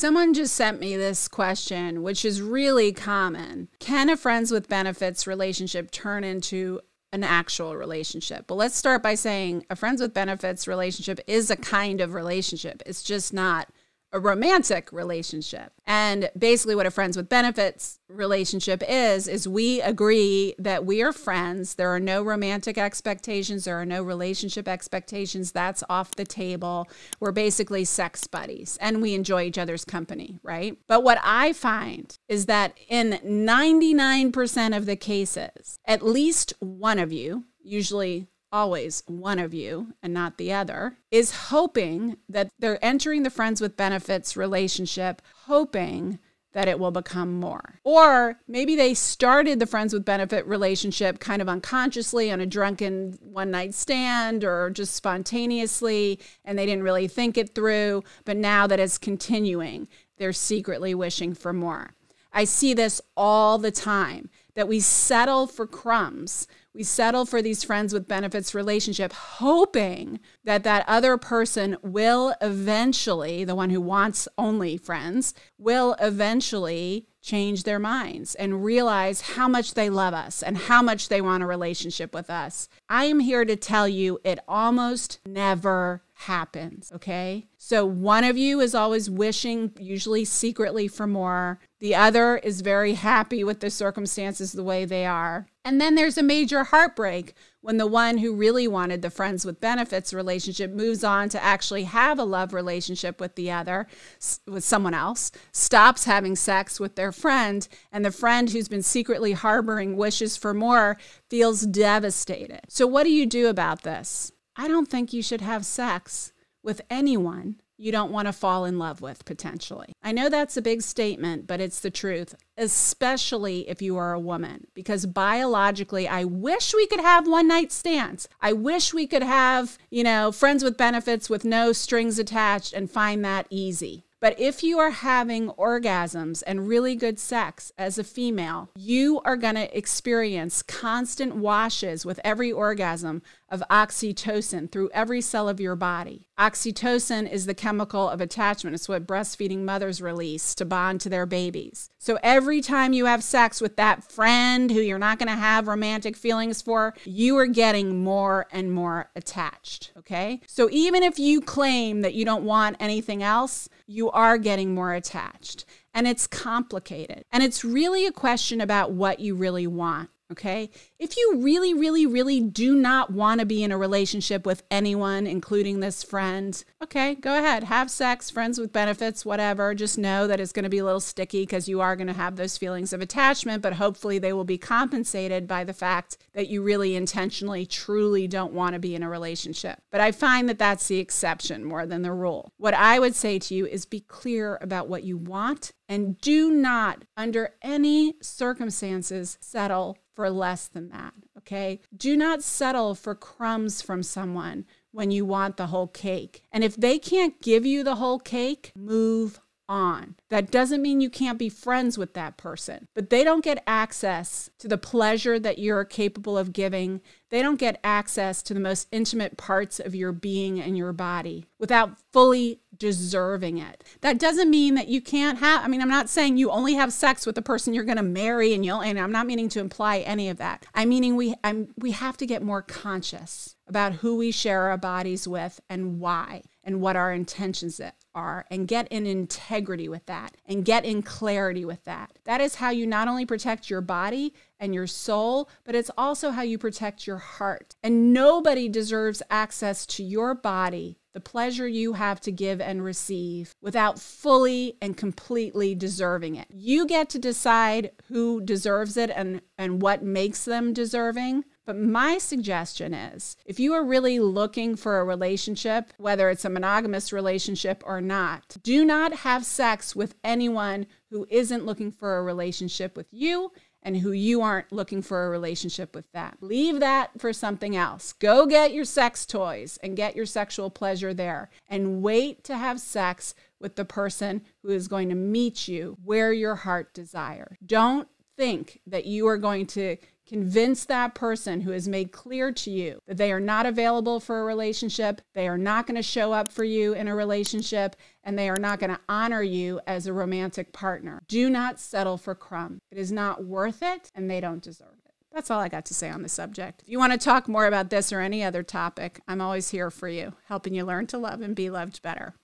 Someone just sent me this question, which is really common. Can a friends with benefits relationship turn into an actual relationship? Well, let's start by saying a friends with benefits relationship is a kind of relationship. It's just not a romantic relationship. And basically what a friends with benefits relationship is we agree that we are friends. There are no romantic expectations. There are no relationship expectations. That's off the table. We're basically sex buddies and we enjoy each other's company, right? But what I find is that in 99% of the cases, at least one of you, usually always one of you and not the other, is hoping that they're entering the friends with benefits relationship, hoping that it will become more. Or maybe they started the friends with benefit relationship kind of unconsciously on a drunken one-night stand or just spontaneously, and they didn't really think it through. But now that it's continuing, they're secretly wishing for more. I see this all the time, that we settle for crumbs. We settle for these friends with benefits relationship, hoping that that other person will eventually, the one who wants only friends, will eventually change their minds and realize how much they love us and how much they want a relationship with us. I am here to tell you it almost never happens, okay? So one of you is always wishing, usually secretly, for more. The other is very happy with the circumstances the way they are. And then there's a major heartbreak when the one who really wanted the friends with benefits relationship moves on to actually have a love relationship with the other, with someone else, stops having sex with their friend, and the friend who's been secretly harboring wishes for more feels devastated. So what do you do about this? I don't think you should have sex with anyone you don't want to fall in love with, potentially. I know that's a big statement, but it's the truth, especially if you are a woman, because biologically, I wish we could have one-night stands. I wish we could have, friends with benefits with no strings attached and find that easy. But if you are having orgasms and really good sex as a female, you are going to experience constant washes with every orgasm of oxytocin through every cell of your body. Oxytocin is the chemical of attachment. It's what breastfeeding mothers release to bond to their babies. So every time you have sex with that friend who you're not going to have romantic feelings for, you are getting more and more attached, okay? So even if you claim that you don't want anything else, you are getting more attached. And it's complicated. And it's really a question about what you really want. Okay? If you really, really, really do not want to be in a relationship with anyone, including this friend, okay, go ahead. Have sex, friends with benefits, whatever. Just know that it's going to be a little sticky because you are going to have those feelings of attachment, but hopefully they will be compensated by the fact that you really intentionally, truly don't want to be in a relationship. But I find that that's the exception more than the rule. What I would say to you is be clear about what you want and do not, under any circumstances, settle for less than that, okay? Do not settle for crumbs from someone when you want the whole cake. And if they can't give you the whole cake, move on. That doesn't mean you can't be friends with that person, but they don't get access to the pleasure that you're capable of giving. They don't get access to the most intimate parts of your being and your body without fully deserving it. That doesn't mean that you can't have, I'm not saying you only have sex with the person you're going to marry and I'm not meaning to imply any of that. I'm meaning we have to get more conscious about who we share our bodies with and why and what our intentions are, and get in integrity with that and get in clarity with that. That is how you not only protect your body and your soul, but it's also how you protect your heart. And nobody deserves access to your body, the pleasure you have to give and receive, without fully and completely deserving it. You get to decide who deserves it and what makes them deserving. But my suggestion is, if you are really looking for a relationship, whether it's a monogamous relationship or not, do not have sex with anyone who isn't looking for a relationship with you and who you aren't looking for a relationship with them. Leave that for something else. Go get your sex toys and get your sexual pleasure there, and wait to have sex with the person who is going to meet you where your heart desires. Don't think that you are going to Convince that person who has made clear to you that they are not available for a relationship, they are not going to show up for you in a relationship, and they are not going to honor you as a romantic partner. Do not settle for crumbs. It is not worth it, and they don't deserve it. That's all I got to say on the subject. If you want to talk more about this or any other topic, I'm always here for you, helping you learn to love and be loved better.